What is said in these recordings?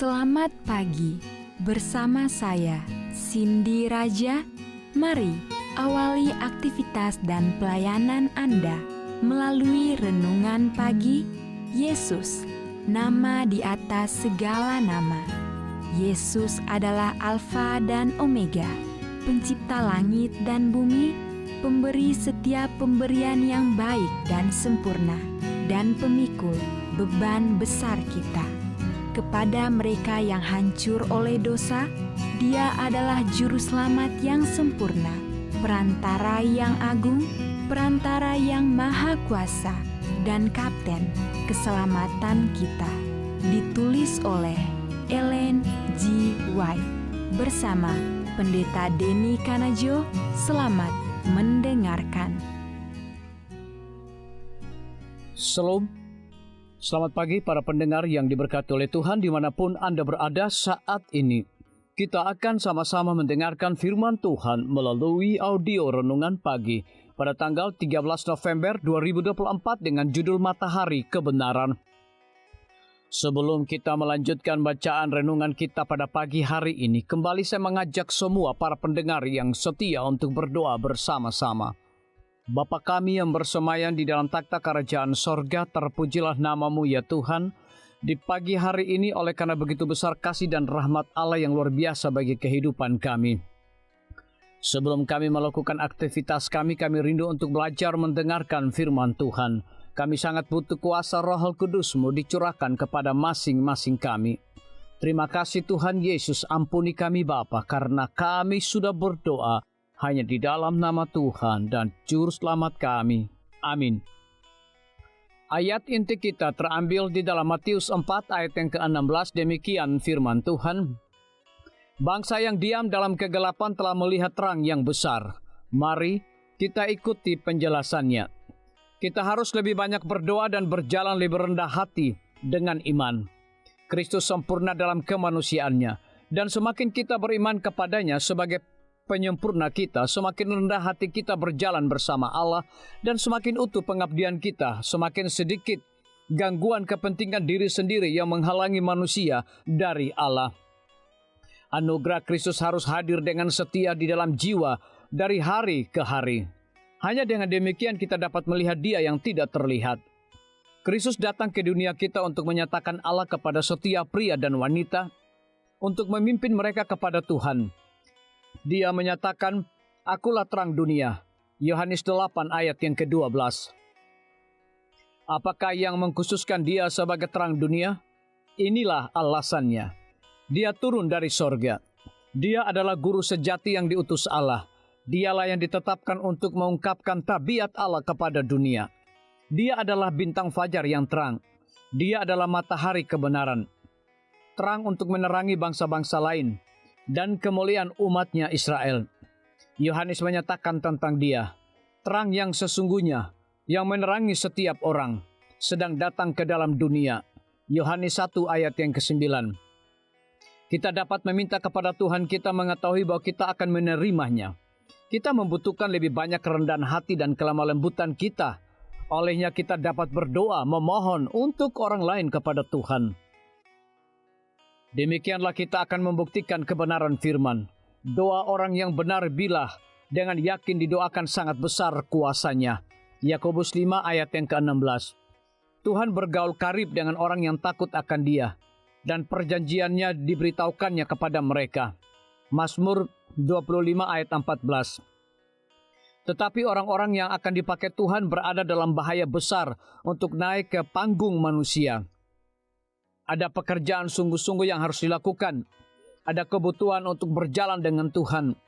Selamat pagi bersama saya, Cindy Raja. Mari awali aktivitas dan pelayanan Anda melalui renungan pagi. Yesus, nama di atas segala nama. Yesus adalah Alfa dan Omega, pencipta langit dan bumi, pemberi setiap pemberian yang baik dan sempurna, dan pemikul beban besar kita. Kepada mereka yang hancur oleh dosa, Dia adalah juru selamat yang sempurna, perantara yang agung, perantara yang maha kuasa, dan kapten keselamatan kita. Ditulis oleh Ellen G. White bersama Pendeta Denny Kanajo. Selamat mendengarkan. Shalom. Selamat pagi para pendengar yang diberkati oleh Tuhan dimanapun Anda berada saat ini. Kita akan sama-sama mendengarkan firman Tuhan melalui audio renungan pagi pada tanggal 13 November 2024 dengan judul Matahari Kebenaran. Sebelum kita melanjutkan bacaan renungan kita pada pagi hari ini, kembali saya mengajak semua para pendengar yang setia untuk berdoa bersama-sama. Bapa kami yang bersemayam di dalam takhta kerajaan sorga, terpujilah namamu ya Tuhan. Di pagi hari ini oleh karena begitu besar kasih dan rahmat Allah yang luar biasa bagi kehidupan kami. Sebelum kami melakukan aktivitas kami rindu untuk belajar mendengarkan firman Tuhan. Kami sangat butuh kuasa Roh Kudus-Mu dicurahkan kepada masing-masing kami. Terima kasih Tuhan Yesus, ampuni kami Bapa, karena kami sudah berdoa hanya di dalam nama Tuhan dan Juru Selamat kami. Amin. Ayat inti kita terambil di dalam Matius 4 ayat yang ke-16, demikian firman Tuhan. Bangsa yang diam dalam kegelapan telah melihat terang yang besar. Mari kita ikuti penjelasannya. Kita harus lebih banyak berdoa dan berjalan lebih rendah hati dengan iman. Kristus sempurna dalam kemanusiaannya. Dan semakin kita beriman kepadanya sebagai penyempurna kita, semakin rendah hati kita berjalan bersama Allah, dan semakin utuh pengabdian kita, semakin sedikit gangguan kepentingan diri sendiri yang menghalangi manusia dari Allah. Anugerah Kristus harus hadir dengan setia di dalam jiwa dari hari ke hari. Hanya dengan demikian kita dapat melihat Dia yang tidak terlihat. Kristus datang ke dunia kita untuk menyatakan Allah kepada setiap pria dan wanita, untuk memimpin mereka kepada Tuhan. Dia menyatakan, akulah terang dunia. Yohanes 8 ayat yang ke-12. Apakah yang mengkhususkan Dia sebagai terang dunia? Inilah alasannya. Dia turun dari sorga. Dia adalah guru sejati yang diutus Allah. Dialah yang ditetapkan untuk mengungkapkan tabiat Allah kepada dunia. Dia adalah bintang fajar yang terang. Dia adalah matahari kebenaran. Terang untuk menerangi bangsa-bangsa lain dan kemuliaan umatnya Israel. Yohanes menyatakan tentang Dia, terang yang sesungguhnya, yang menerangi setiap orang, sedang datang ke dalam dunia. Yohanes 1 ayat yang ke-9. Kita dapat meminta kepada Tuhan kita mengetahui bahwa kita akan menerimanya. Kita membutuhkan lebih banyak kerendahan hati dan kelemah lembutan kita. Olehnya kita dapat berdoa, memohon untuk orang lain kepada Tuhan. Demikianlah kita akan membuktikan kebenaran firman. Doa orang yang benar bila dengan yakin didoakan sangat besar kuasanya. Yakobus 5 ayat yang ke-16. Tuhan bergaul karib dengan orang yang takut akan Dia, dan perjanjiannya diberitahukannya kepada mereka. Mazmur 25 ayat 14. Tetapi orang-orang yang akan dipakai Tuhan berada dalam bahaya besar untuk naik ke panggung manusia. Ada pekerjaan sungguh-sungguh yang harus dilakukan. Ada kebutuhan untuk berjalan dengan Tuhan.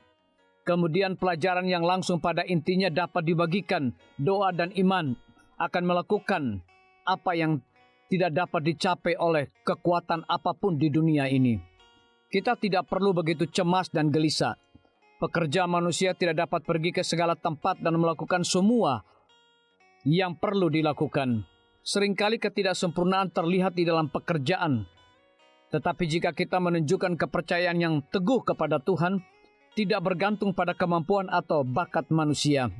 Kemudian pelajaran yang langsung pada intinya dapat dibagikan. Doa dan iman akan melakukan apa yang tidak dapat dicapai oleh kekuatan apapun di dunia ini. Kita tidak perlu begitu cemas dan gelisah. Pekerja manusia tidak dapat pergi ke segala tempat dan melakukan semua yang perlu dilakukan. Seringkali ketidaksempurnaan terlihat di dalam pekerjaan. Tetapi jika kita menunjukkan kepercayaan yang teguh kepada Tuhan, tidak bergantung pada kemampuan atau bakat manusia,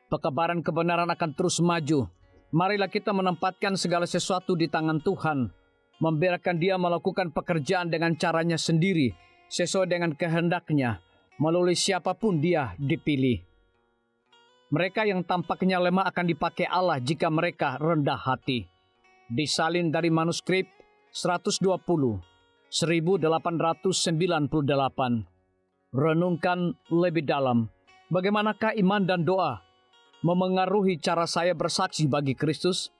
Pekabaran kebenaran akan terus maju. Marilah kita menempatkan segala sesuatu di tangan Tuhan. membiarkan dia melakukan pekerjaan dengan caranya sendiri, sesuai dengan kehendaknya, melalui siapapun dia dipilih. Mereka yang tampaknya lemah akan dipakai Allah jika mereka rendah hati. Disalin dari manuskrip 120, 1898. Renungkan lebih dalam, bagaimanakah iman dan doa memengaruhi cara saya bersaksi bagi Kristus?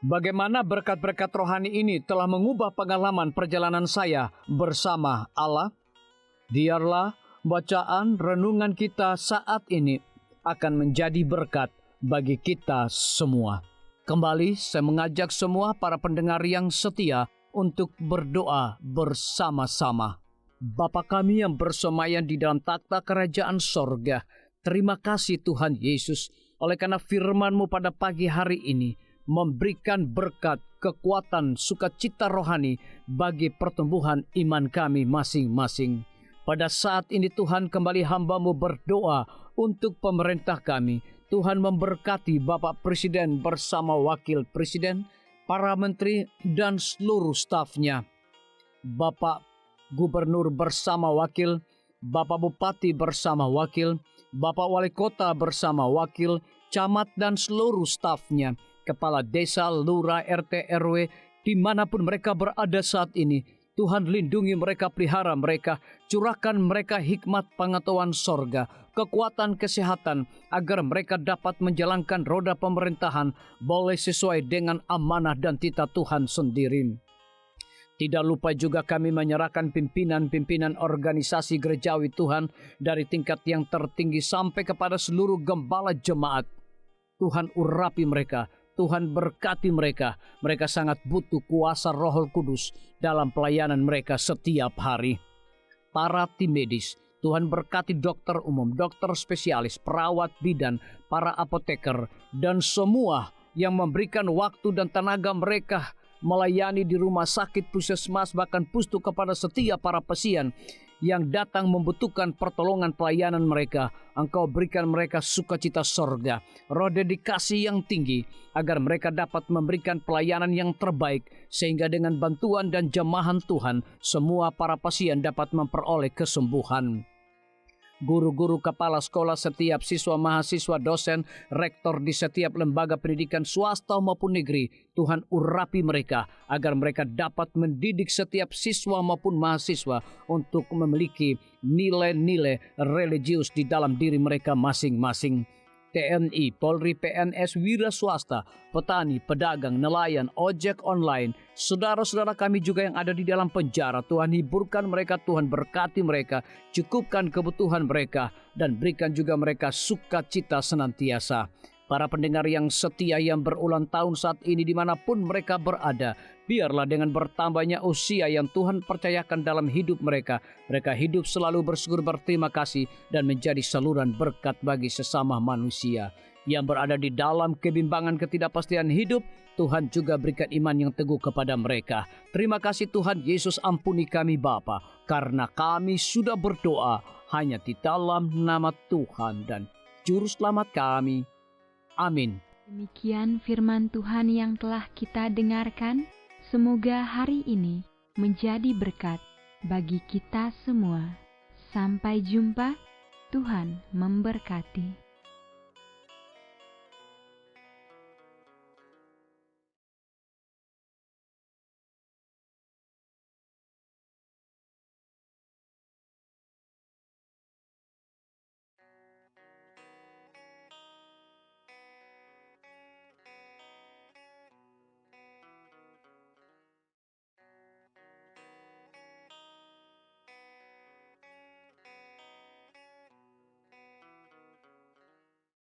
Bagaimana berkat-berkat rohani ini telah mengubah pengalaman perjalanan saya bersama Allah? Biarlah bacaan renungan kita saat ini akan menjadi berkat bagi kita semua. Kembali saya mengajak semua para pendengar yang setia untuk berdoa bersama-sama. Bapa kami yang bersemayam di dalam takhta kerajaan sorga, terima kasih Tuhan Yesus, oleh karena firman-Mu pada pagi hari ini memberikan berkat, kekuatan, sukacita rohani bagi pertumbuhan iman kami masing-masing. Pada saat ini Tuhan, kembali hamba-Mu berdoa untuk pemerintah kami. Tuhan memberkati Bapak Presiden bersama Wakil Presiden, para menteri dan seluruh stafnya. Bapak Gubernur bersama wakil, Bapak Bupati bersama wakil, Bapak Wali Kota bersama wakil, camat dan seluruh stafnya, kepala desa, lurah, RT, RW, dimanapun mereka berada saat ini. Tuhan lindungi mereka, pelihara mereka, curahkan mereka hikmat pengetahuan sorga, kekuatan kesehatan, agar mereka dapat menjalankan roda pemerintahan boleh sesuai dengan amanah dan titah Tuhan sendiri. Tidak lupa juga kami menyerahkan pimpinan-pimpinan organisasi gerejawi Tuhan dari tingkat yang tertinggi sampai kepada seluruh gembala jemaat. Tuhan urapi mereka, Tuhan berkati mereka. Mereka sangat butuh kuasa Roh Kudus dalam pelayanan mereka setiap hari. Para tim medis, Tuhan berkati dokter umum, dokter spesialis, perawat bidan, para apoteker, dan semua yang memberikan waktu dan tenaga mereka melayani di rumah sakit, puskesmas, bahkan pustu kepada setiap para pasien yang datang membutuhkan pertolongan pelayanan mereka. Engkau berikan mereka sukacita sorga, roh dedikasi yang tinggi, agar mereka dapat memberikan pelayanan yang terbaik, sehingga dengan bantuan dan jamahan Tuhan, semua para pasien dapat memperoleh kesembuhan. Guru-guru, kepala sekolah, setiap siswa, mahasiswa, dosen, rektor di setiap lembaga pendidikan swasta maupun negeri, Tuhan urapi mereka agar mereka dapat mendidik setiap siswa maupun mahasiswa untuk memiliki nilai-nilai religius di dalam diri mereka masing-masing. TNI, Polri, PNS, wira swasta, petani, pedagang, nelayan, ojek online, saudara-saudara kami juga yang ada di dalam penjara, Tuhan hiburkan mereka, Tuhan berkati mereka, cukupkan kebutuhan mereka, dan berikan juga mereka sukacita senantiasa. Para pendengar yang setia yang berulang tahun saat ini dimanapun mereka berada, biarlah dengan bertambahnya usia yang Tuhan percayakan dalam hidup mereka, mereka hidup selalu bersyukur, berterima kasih, dan menjadi saluran berkat bagi sesama manusia. Yang berada di dalam kebimbangan ketidakpastian hidup, Tuhan juga berikan iman yang teguh kepada mereka. Terima kasih Tuhan Yesus, ampuni kami Bapa, karena kami sudah berdoa hanya di dalam nama Tuhan dan Juru Selamat kami. Amin. Demikian firman Tuhan yang telah kita dengarkan. Semoga hari ini menjadi berkat bagi kita semua. Sampai jumpa. Tuhan memberkati.